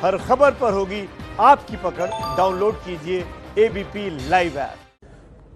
हर खबर पर होगी आपकी पकड़। डाउनलोड कीजिए एबीपी लाइव ऐप।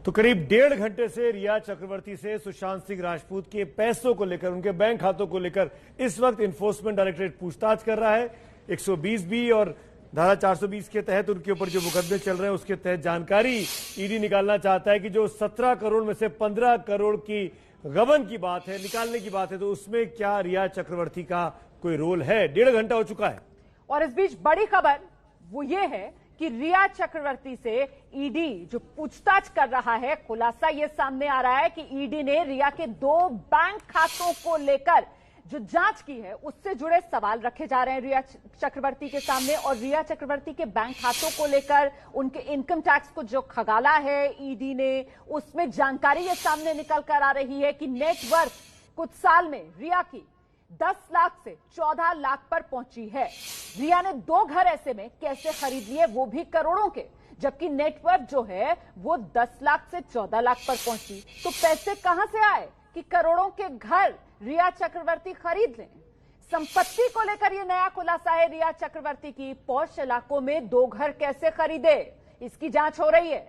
तो करीब 1.5 घंटे से रिया चक्रवर्ती से सुशांत सिंह राजपूत के पैसों को लेकर, उनके बैंक खातों को लेकर इस वक्त इन्फोर्समेंट डायरेक्टरेट पूछताछ कर रहा है। 120 बी और धारा 420 के तहत उनके ऊपर जो मुकदमे चल रहे हैं उसके तहत जानकारी ईडी निकालना चाहता है कि जो 17 करोड़ में से 15 करोड़ की गबन की बात है, निकालने की बात है, तो उसमें क्या रिया चक्रवर्ती का कोई रोल है। 1.5 घंटा हो चुका है और इस बीच बड़ी खबर वो ये है कि रिया चक्रवर्ती से ईडी जो पूछताछ कर रहा है, खुलासा ये सामने आ रहा है कि ईडी ने रिया के 2 बैंक खातों को लेकर जो जांच की है उससे जुड़े सवाल रखे जा रहे हैं रिया चक्रवर्ती के सामने। और रिया चक्रवर्ती के बैंक खातों को लेकर उनके इनकम टैक्स को जो खगाला है ईडी ने, उसमें जानकारी ये सामने निकल कर आ रही है कि नेटवर्थ कुछ साल में रिया की 10 लाख से 14 लाख पर पहुंची है। रिया ने 2 घर ऐसे में कैसे खरीद लिए, वो भी करोड़ों के, जबकि नेटवर्थ जो है वो 10 लाख से 14 लाख पर पहुंची। तो पैसे कहां से आए कि करोड़ों के घर रिया चक्रवर्ती खरीद लें। संपत्ति को लेकर यह नया खुलासा है रिया चक्रवर्ती की। पॉश इलाकों में 2 घर कैसे खरीदे, इसकी जांच हो रही है।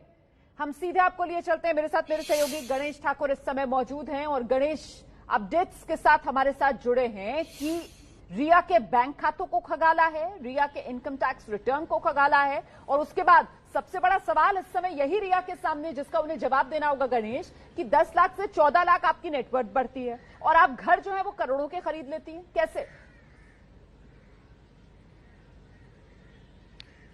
हम सीधे आपको लिए चलते हैं। मेरे साथ मेरे सहयोगी गणेश ठाकुर इस समय मौजूद हैं और गणेश अपडेट्स के साथ हमारे साथ जुड़े हैं कि रिया के बैंक खातों को खगाला है, रिया के इनकम टैक्स रिटर्न को खगाला है, और उसके बाद सबसे बड़ा सवाल इस समय यही रिया के सामने जिसका उन्हें जवाब देना होगा गणेश, कि 10 लाख से 14 लाख आपकी नेटवर्थ बढ़ती है और आप घर जो है वो करोड़ों के खरीद लेती हैं, कैसे?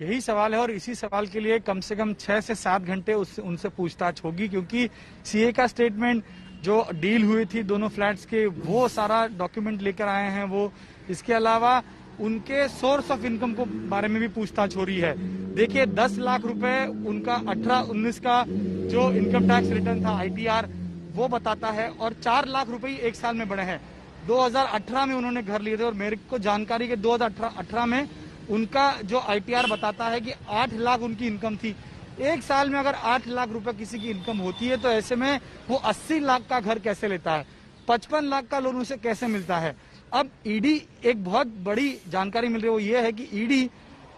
यही सवाल है और इसी सवाल के लिए कम से कम 6 से 7 घंटे उनसे पूछताछ होगी, क्योंकि सीए का स्टेटमेंट जो डील हुई थी दोनों फ्लैट्स के, वो सारा डॉक्यूमेंट लेकर आए हैं वो। इसके अलावा उनके सोर्स ऑफ इनकम को बारे में भी पूछताछ हो रही है। देखिए 10 लाख रुपए उनका 18-19 का जो इनकम टैक्स रिटर्न था आईटीआर वो बताता है, और 4 लाख रुपए एक साल में बढ़े हैं। 2018 में उन्होंने घर लिए थे और मेरे को जानकारी के 2018 में उनका जो आईटीआर बताता है कि 8 लाख उनकी इनकम थी। एक साल में अगर 8 लाख रुपए किसी की इनकम होती है तो ऐसे में वो 80 लाख का घर कैसे लेता है, 55 लाख का लोन उसे कैसे मिलता है। अब ईडी एक बहुत बड़ी जानकारी मिल रही है, वो ये है कि ईडी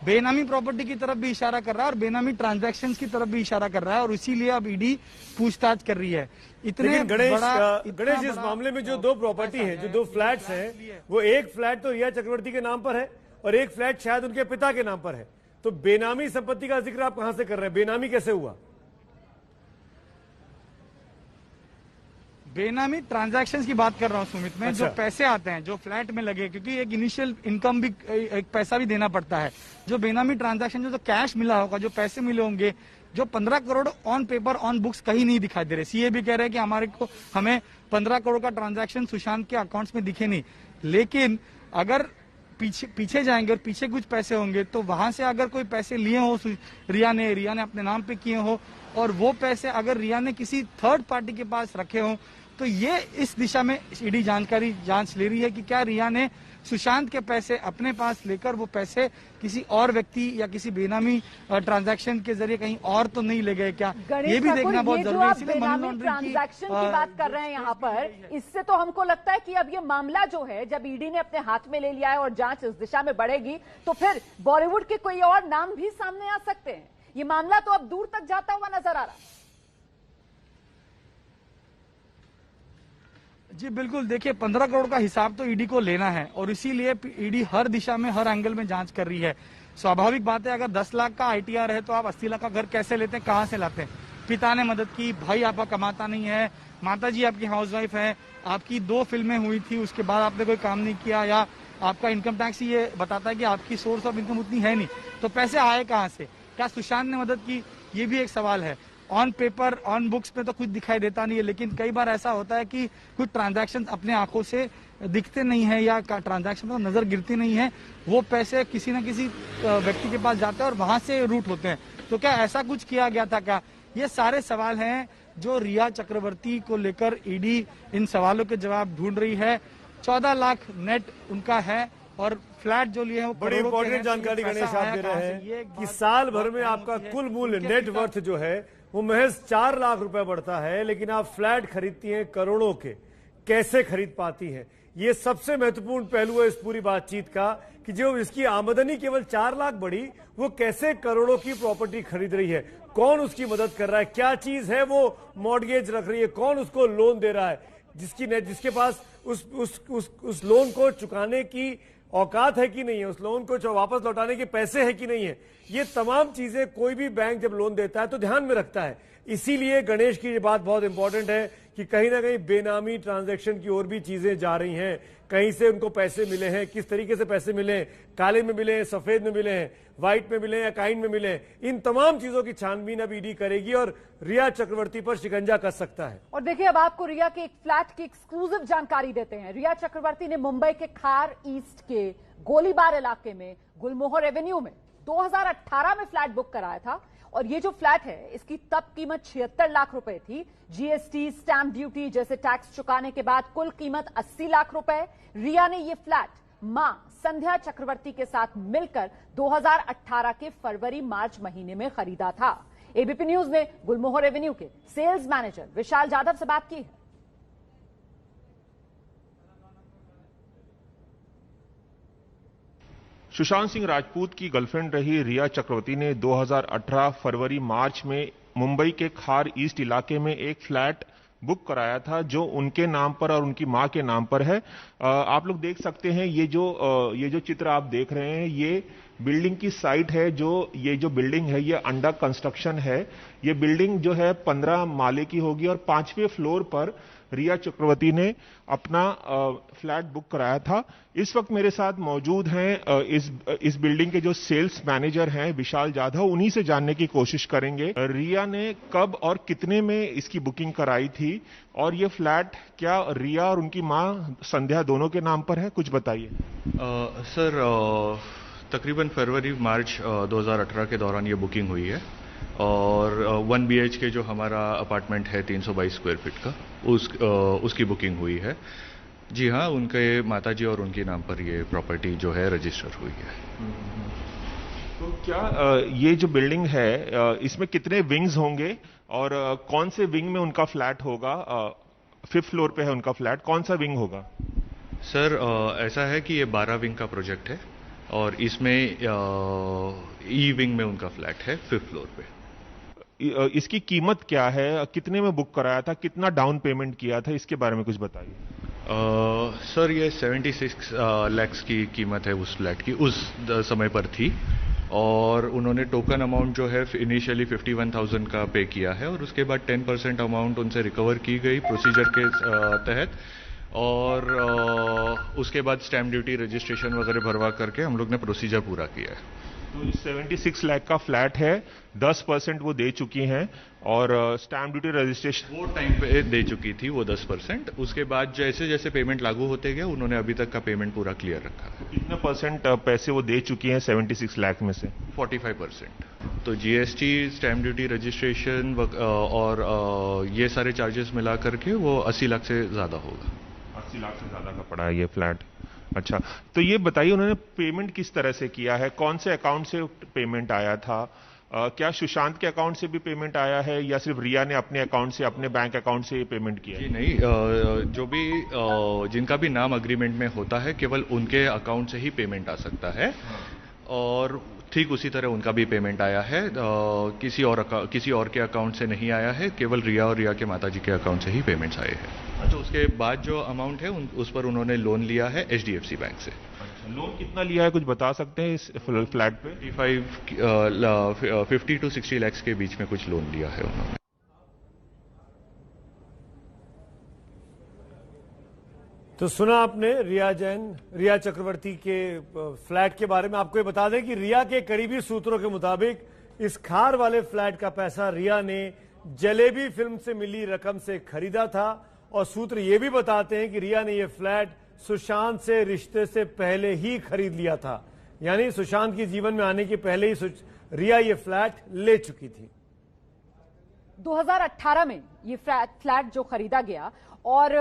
बेनामी प्रॉपर्टी की तरफ भी इशारा कर रहा है और बेनामी ट्रांजैक्शंस की तरफ भी इशारा कर रहा है, और इसीलिए अब ईडी पूछताछ कर रही है। इतने गणेश इस मामले में जो 2 प्रॉपर्टी है, जो 2 फ्लैट्स हैं, वो एक फ्लैट तो रिया चक्रवर्ती के नाम पर है और एक फ्लैट शायद उनके पिता के नाम पर है। तो बेनामी संपत्ति का जिक्र आप कहां से कर रहे हैं, बेनामी कैसे हुआ? बेनामी ट्रांजैक्शंस की बात कर रहा हूं सुमित में। अच्छा। जो पैसे आते हैं जो फ्लैट में लगे, क्योंकि एक इनिशियल इनकम भी, एक पैसा भी देना पड़ता है। जो बेनामी ट्रांजैक्शन जो कैश मिला होगा, जो पैसे मिले होंगे, जो 15 crore on paper on books कहीं नहीं दिखाई दे रहे। सीए भी कह रहे हैं कि हमें 15 करोड़ का ट्रांजैक्शन सुशांत के अकाउंट्स में दिखे नहीं, लेकिन अगर पीछे जाएंगे और पीछे कुछ पैसे होंगे तो वहां से अगर कोई पैसे लिए हो रिया ने अपने नाम पे किए हो, और वो पैसे अगर रिया ने किसी थर्ड पार्टी के पास रखे हो, तो ये इस दिशा में ईडी जांच ले रही है कि क्या रिया ने सुशांत के पैसे अपने पास लेकर वो पैसे किसी और व्यक्ति या किसी बेनामी ट्रांजैक्शन के जरिए कहीं और तो नहीं ले गए क्या, ये भी देखना बहुत जरूरी है। इसलिए बेनामी ट्रांजैक्शन की बात कर रहे हैं यहाँ पर, इससे तो हमको लगता है कि अब ये मामला जो है जब ईडी ने अपने हाथ में ले लिया है और जांच इस दिशा में बढ़ेगी तो फिर बॉलीवुड के कोई और नाम भी सामने आ सकते हैं। ये मामला तो अब दूर तक जाता हुआ नजर आ रहा है। जी बिल्कुल, देखिए 15 करोड़ का हिसाब तो ईडी को लेना है और इसीलिए ईडी हर दिशा में, हर एंगल में जांच कर रही है। स्वाभाविक बात है, अगर 10 लाख का आईटीआर है तो आप 80 लाख का घर कैसे लेते हैं, कहां से लाते हैं? पिता ने मदद की, भाई आपका कमाता नहीं है, माताजी आपकी हाउसवाइफ है, आपकी 2 फिल्में हुई थी, उसके बाद आपने कोई काम नहीं किया, या आपका इनकम टैक्स ये बताता है कि आपकी सोर्स ऑफ इनकम उतनी है नहीं, तो पैसे आए कहां से? क्या सुशांत ने मदद की? ये भी एक सवाल है। ऑन पेपर ऑन बुक्स में तो कुछ दिखाई देता नहीं है, लेकिन कई बार ऐसा होता है कि कुछ ट्रांजैक्शन अपने आंखों से दिखते नहीं है या ट्रांजैक्शन पर नजर गिरती नहीं है, वो पैसे किसी न किसी व्यक्ति के पास जाते हैं और वहां से रूट होते हैं। तो क्या ऐसा कुछ किया गया था क्या? ये सारे सवाल हैं जो रिया चक्रवर्ती को लेकर ईडी इन सवालों के जवाब ढूंढ रही है। 14 लाख नेट उनका है और फ्लैट जो लिए हैं बड़ी इंपॉर्टेंट जानकारी गणेश आप दे रहे हैं कि साल भर में आपका कुल मूल्य नेटवर्थ जो है वो महज 4 लाख रुपए बढ़ता है, लेकिन आप फ्लैट खरीदती हैं करोड़ों के। कैसे खरीद पाती हैं? ये सबसे महत्वपूर्ण पहलू है इस पूरी बातचीत का कि जो इसकी आमदनी केवल 4 लाख बढ़ी, वो कैसे करोड़ों की प्रॉपर्टी खरीद रही है, कौन उसकी मदद कर रहा है, क्या चीज है वो मॉर्गेज रख रही है, कौन उसको लोन दे रहा है, जिसके पास उस लोन को चुकाने की औकात है कि नहीं है, उस लोन को वापस लौटाने के पैसे है कि नहीं है। ये तमाम चीजें कोई भी बैंक जब लोन देता है तो ध्यान में रखता है। इसीलिए गणेश की ये बात बहुत इंपॉर्टेंट है कि कहीं ना कहीं बेनामी ट्रांजैक्शन की ओर भी चीजें जा रही हैं। कहीं से उनको पैसे मिले हैं, किस तरीके से पैसे मिले हैं, काले में मिले हैं, सफेद में मिले हैं, व्हाइट में मिले हैं या काइन में मिले हैं, इन तमाम चीजों की छानबीन अब ईडी करेगी और रिया चक्रवर्ती पर शिकंजा कस सकता है। और देखिए, अब आपको रिया के एक फ्लैट की एक्सक्लूसिव जानकारी देते हैं। रिया चक्रवर्ती ने मुंबई के खार ईस्ट के गोलीबार इलाके में गुलमोहर एवेन्यू में 2018 में फ्लैट बुक कराया था और ये जो फ्लैट है इसकी तब कीमत 76 लाख रुपए थी। जीएसटी, स्टैंप ड्यूटी जैसे टैक्स चुकाने के बाद कुल कीमत 80 लाख रुपए। रिया ने ये फ्लैट मां संध्या चक्रवर्ती के साथ मिलकर 2018 के फरवरी मार्च महीने में खरीदा था। एबीपी न्यूज ने गुलमोहर एवेन्यू के सेल्स मैनेजर विशाल जाधव से बात की है। सुशांत सिंह राजपूत की गर्लफ्रेंड रही रिया चक्रवर्ती ने 2018 फरवरी मार्च में मुंबई के खार ईस्ट इलाके में एक फ्लैट बुक कराया था जो उनके नाम पर और उनकी मां के नाम पर है। आप लोग देख सकते हैं ये जो चित्र आप देख रहे हैं, ये बिल्डिंग की साइट है। ये जो बिल्डिंग है ये अंडर कंस्ट्रक्शन है। ये बिल्डिंग जो है 15 माले की होगी और 5वें फ्लोर पर रिया चक्रवर्ती ने अपना फ्लैट बुक कराया था। इस वक्त मेरे साथ मौजूद हैं इस बिल्डिंग के जो सेल्स मैनेजर हैं विशाल जाधव, उन्हीं से जानने की कोशिश करेंगे रिया ने कब और कितने में इसकी बुकिंग कराई थी और ये फ्लैट क्या रिया और उनकी मां संध्या दोनों के नाम पर है, कुछ बताइए। सर, तकरीबन फरवरी मार्च 2018 के दौरान ये बुकिंग हुई है और 1 BHK जो हमारा अपार्टमेंट है 322 स्क्वायर फीट का, उसकी बुकिंग हुई है। जी हाँ, उनके माताजी और उनके नाम पर ये प्रॉपर्टी जो है रजिस्टर हुई है। तो क्या ये जो बिल्डिंग है इसमें कितने विंग्स होंगे और कौन से विंग में उनका फ्लैट होगा? 5th फ्लोर पे है उनका फ्लैट, कौन सा विंग होगा? सर, ऐसा है कि ये 12 विंग का प्रोजेक्ट है और इसमें ई विंग में उनका फ्लैट है 5th फ्लोर पे। इसकी कीमत क्या है, कितने में बुक कराया था, कितना डाउन पेमेंट किया था, इसके बारे में कुछ बताइए। सर, ये 76 लाख की कीमत है उस फ्लैट की, उस समय पर थी और उन्होंने टोकन अमाउंट जो है इनिशियली 51,000 का पे किया है और उसके बाद 10% अमाउंट उनसे रिकवर की गई प्रोसीजर के तहत और उसके बाद स्टैम्प ड्यूटी, रजिस्ट्रेशन वगैरह भरवा करके हम लोग ने प्रोसीजर पूरा किया है। तो 76 लाख का फ्लैट है, 10% वो दे चुकी हैं और स्टैम्प ड्यूटी, रजिस्ट्रेशन वो टाइम पे दे चुकी थी वो 10%। उसके बाद जैसे जैसे पेमेंट लागू होते गए उन्होंने अभी तक का पेमेंट पूरा क्लियर रखा है। कितने परसेंट पैसे वो दे चुकी हैं 76 लाख में से? 45%। तो जीएसटी, स्टैम्प ड्यूटी, रजिस्ट्रेशन और ये सारे चार्जेस मिला करके वो 80 लाख से ज्यादा होगा। 80 लाख से ज्यादा का पड़ा है ये फ्लैट। अच्छा, तो ये बताइए उन्होंने पेमेंट किस तरह से किया है, कौन से अकाउंट से पेमेंट आया था? क्या सुशांत के अकाउंट से भी पेमेंट आया है या सिर्फ रिया ने अपने अकाउंट से, अपने बैंक अकाउंट से ये पेमेंट किया है? जी नहीं, जो भी जिनका भी नाम अग्रीमेंट में होता है केवल उनके अकाउंट से ही पेमेंट आ सकता है और ठीक उसी तरह उनका भी पेमेंट आया है। किसी और के अकाउंट से नहीं आया है, केवल रिया और रिया के माताजी के अकाउंट से ही पेमेंट्स आए हैं। तो उसके बाद जो अमाउंट है उस पर उन्होंने लोन लिया है HDFC बैंक से। लोन कितना लिया है, कुछ बता सकते हैं इस फ्लैट पे? 50 to 60 लाख के बीच में कुछ लोन लिया है उन्होंने। तो सुना आपने रिया चक्रवर्ती के फ्लैट के बारे में। आपको ये बता दें कि रिया के करीबी सूत्रों के मुताबिक इस खार वाले फ्लैट का पैसा रिया ने जलेबी फिल्म से मिली रकम से खरीदा था और सूत्र ये भी बताते हैं कि रिया ने यह फ्लैट सुशांत से रिश्ते से पहले ही खरीद लिया था, यानी सुशांत के जीवन में आने के पहले ही रिया ये फ्लैट ले चुकी थी। 2018 में ये फ्लैट जो खरीदा गया और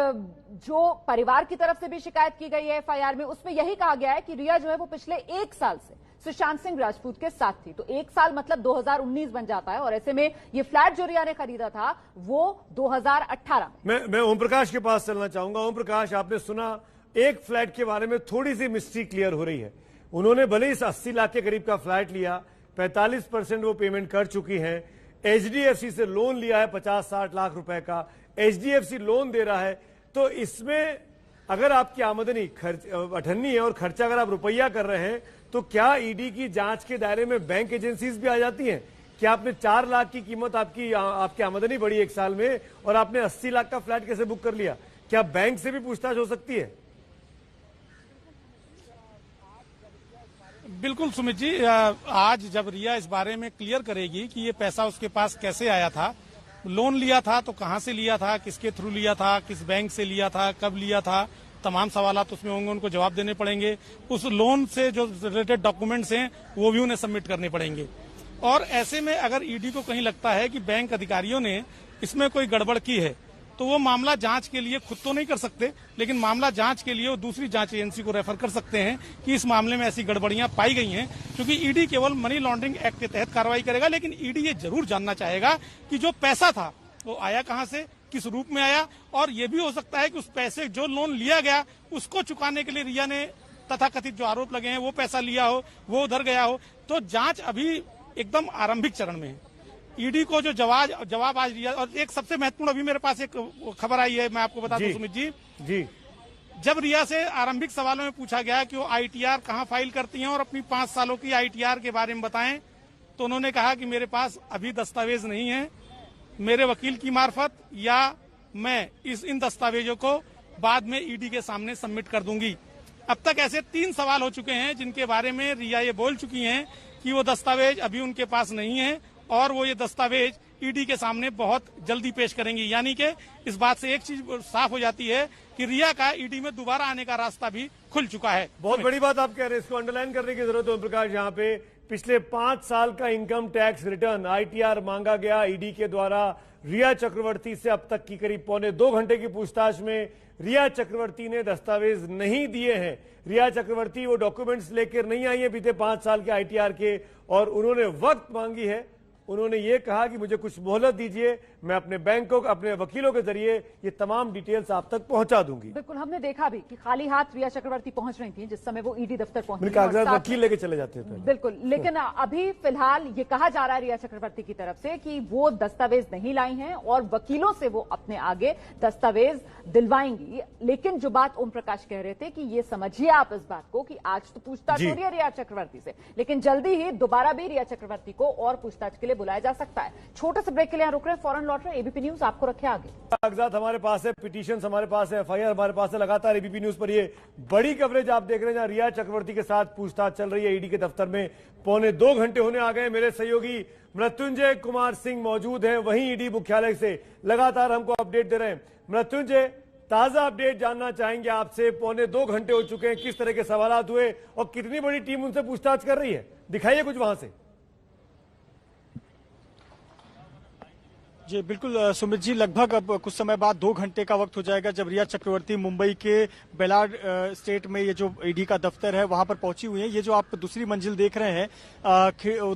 जो परिवार की तरफ से भी शिकायत की गई है FIR में, उसमें यही कहा गया है कि रिया जो है वो पिछले 1 साल से सुशांत सिंह राजपूत के साथ थी। तो 1 साल मतलब 2019 बन जाता है और ऐसे में ये फ्लैट जो रिया ने खरीदा था वो 2018 मैं ओम प्रकाश के पास चलना चाहूंगा। ओम प्रकाश, आपने सुना एक फ्लैट के बारे में थोड़ी सी मिस्ट्री क्लियर हो रही है। उन्होंने भले इस 80 लाख के करीब का फ्लैट लिया, 45% वो पेमेंट कर चुकी हैं, एचडीएफसी से लोन लिया है 50-60 लाख रुपए का, एचडीएफसी लोन दे रहा है। तो इसमें अगर आपकी आमदनी खर्च 98 है और खर्चा अगर आप रुपया कर रहे हैं, तो क्या ईडी की जांच के दायरे में बैंक एजेंसीज भी आ जाती हैं? क्या आपने 4 लाख की कीमत आपकी आमदनी बढ़ी एक साल में और आपने 80 लाख का फ्लैट कैसे बुक कर लिया? क्या बैंक से भी पूछताछ हो सकती है? बिल्कुल सुमित जी, आज जब रिया इस बारे में क्लियर करेगी कि ये पैसा उसके पास कैसे आया था, लोन लिया था तो कहां से लिया था, किसके थ्रू लिया था, किस बैंक से लिया था, कब लिया था, तमाम सवालात उसमें होंगे, उनको जवाब देने पड़ेंगे। उस लोन से जो रिलेटेड डॉक्यूमेंट्स हैं वो भी उन्हें सबमिट करने पड़ेंगे। और ऐसे में अगर ईडी को कहीं लगता है कि बैंक अधिकारियों ने इसमें कोई गड़बड़ की है, तो वो मामला जांच के लिए खुद तो नहीं कर सकते, लेकिन मामला जांच के लिए वो दूसरी जांच एजेंसी को रेफर कर सकते हैं कि इस मामले में ऐसी गड़बड़ियां पाई गई हैं। क्योंकि ईडी केवल मनी लॉन्ड्रिंग एक्ट के तहत कार्रवाई करेगा, लेकिन ईडी ये जरूर जानना चाहेगा कि जो पैसा था वो आया कहां से, किस रूप में आया, और ये भी हो सकता है कि उस पैसे जो लोन लिया गया उसको चुकाने के लिए रिया ने तथाकथित जो आरोप लगे हैं वो पैसा लिया हो, वो उधर गया हो। तो जांच अभी एकदम आरंभिक चरण में है। ईडी को जो जवाब आज दिया, और एक सबसे महत्वपूर्ण अभी मेरे पास एक खबर आई है, मैं आपको बता दूं सुमित जी। जब रिया से आरंभिक सवालों में पूछा गया कि वो आईटीआर कहां फाइल करती हैं और अपनी 5 सालों की आईटीआर के बारे में बताएं, तो उन्होंने कहा कि मेरे पास अभी दस्तावेज नहीं है, मेरे वकील की मार्फत या मैं इन दस्तावेजों को बाद में ईडी के सामने सबमिट कर दूंगी। अब तक ऐसे 3 सवाल हो चुके हैं जिनके बारे में रिया ये बोल चुकी हैं कि वो दस्तावेज अभी उनके पास नहीं है और वो ये दस्तावेज ईडी के सामने बहुत जल्दी पेश करेंगी। यानी कि इस बात से एक चीज साफ हो जाती है कि रिया का ईडी में दोबारा आने का रास्ता भी खुल चुका है। बहुत बड़ी बात आप कह रहे हैं, इसको अंडरलाइन करने की जरूरत है प्रकाश। यहाँ पे पिछले 5 साल का इनकम टैक्स रिटर्न आईटीआर मांगा गया ईडी के द्वारा रिया चक्रवर्ती से। अब तक की करीब 1.25 घंटे की पूछताछ में रिया चक्रवर्ती ने दस्तावेज नहीं दिए हैं। रिया चक्रवर्ती वो डॉक्यूमेंट्स लेकर नहीं आई है बीते 5 साल के आईटीआर के, और उन्होंने वक्त मांगी है। उन्होंने ये कहा कि मुझे कुछ मोहलत दीजिए, मैं अपने बैंकों, अपने वकीलों के जरिए ये तमाम डिटेल्स आप तक पहुंचा दूंगी। बिल्कुल, हमने देखा भी कि खाली हाथ रिया चक्रवर्ती पहुंच रही थी जिस समय वो ईडी दफ्तर पहुंची। कागजात वकील लेके चले जाते हैं। बिल्कुल, लेकिन अभी फिलहाल ये कहा जा रहा है रिया चक्रवर्ती की तरफ से कि वो दस्तावेज नहीं लाई हैं और वकीलों से वो अपने आगे दस्तावेज दिलवाएंगी। लेकिन जो बात ओम प्रकाश कह रहे थे कि ये समझिए आप इस बात को कि आज तो पूछताछ हो रही है रिया चक्रवर्ती से, लेकिन जल्दी ही दोबारा भी रिया चक्रवर्ती को और पूछताछ के लिए बुलाया जा सकता है। छोटे से ब्रेक के लिए रुक रहे हैं, फौरन लौट रहे हैं। एबीपी न्यूज आपको रखे आगे। कागजात हमारे पास है, पिटीशन हमारे पास है, एफआईआर हमारे पास है। लगातार एबीपी न्यूज पर ये बड़ी कवरेज आप देख रहे हैं जहां रिया चक्रवर्ती के साथ पूछताछ चल रही है ईडी के दफ्तर में। 1.25 घंटे होने आ गए। मेरे सहयोगी मृत्युंजय कुमार सिंह मौजूद हैं वहीं ईडी मुख्यालय से, लगातार हमको अपडेट दे रहे हैं। मृत्युंजय, ताजा अपडेट जानना चाहेंगे आपसे। 1.25 घंटे हो चुके हैं, किस तरह के सवाल हुए और कितनी बड़ी टीम उनसे पूछताछ कर रही है, दिखाइए कुछ वहां से। जी बिल्कुल सुमित जी, लगभग अब कुछ समय बाद 2 घंटे का वक्त हो जाएगा जब रिया चक्रवर्ती मुंबई के बेलाड स्टेट में ये जो ईडी का दफ्तर है वहां पर पहुंची हुई है। ये जो आप दूसरी मंजिल देख रहे हैं,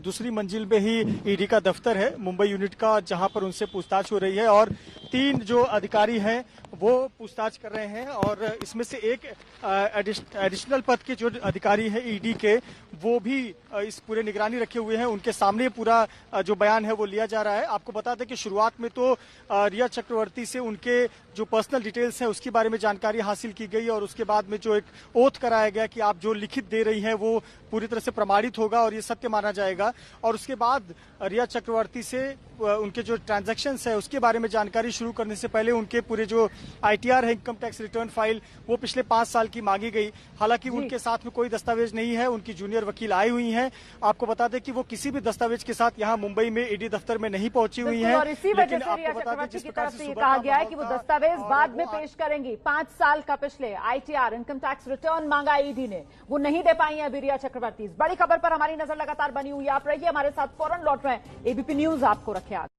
दूसरी मंजिल में ही ईडी का दफ्तर है मुंबई यूनिट का, जहां पर उनसे पूछताछ हो रही है और 3 जो अधिकारी हैं वो पूछताछ कर रहे हैं। और इसमें से एक एडिशनल पद के जो अधिकारी हैं ईडी के, वो भी इस पूरे निगरानी रखे हुए हैं। उनके सामने पूरा जो बयान है वो लिया जा रहा है। आपको बता दें कि शुरुआत में तो रिया चक्रवर्ती से उनके जो पर्सनल डिटेल्स हैं उसके बारे में जानकारी हासिल की गई और उसके बाद में जो एक ओथ कराया गया कि आप जो लिखित दे रही हैं वो पूरी तरह से प्रमाणित होगा और ये सत्य माना जाएगा। और उसके बाद रिया चक्रवर्ती से उनके जो ट्रांजैक्शंस है उसके बारे में जानकारी शुरू करने से पहले उनके पूरे जो आईटीआर है, इनकम टैक्स रिटर्न फाइल, वो पिछले 5 साल की मांगी गई। हालांकि उनके साथ में कोई दस्तावेज नहीं है, उनकी जूनियर वकील आई हुई हैं। आपको बता दें कि वो किसी भी दस्तावेज के साथ यहाँ मुंबई में ईडी दफ्तर में नहीं पहुंची हुई हैं। और इसी वजह से रिया चक्रवर्ती की तरफ से ये कहा गया है कि वो दस्तावेज बाद में पेश करेंगी। 5 साल का पिछले आईटीआर, इनकम टैक्स रिटर्न मांगा ईडी ने, वो नहीं दे पाई है अभी रिया चक्रवर्ती। इस बड़ी खबर पर हमारी नजर लगातार बनी हुई है। आप रहिए हमारे साथ, फौरन लौट रहे हैं। एबीपी न्यूज आपको रखे आगे।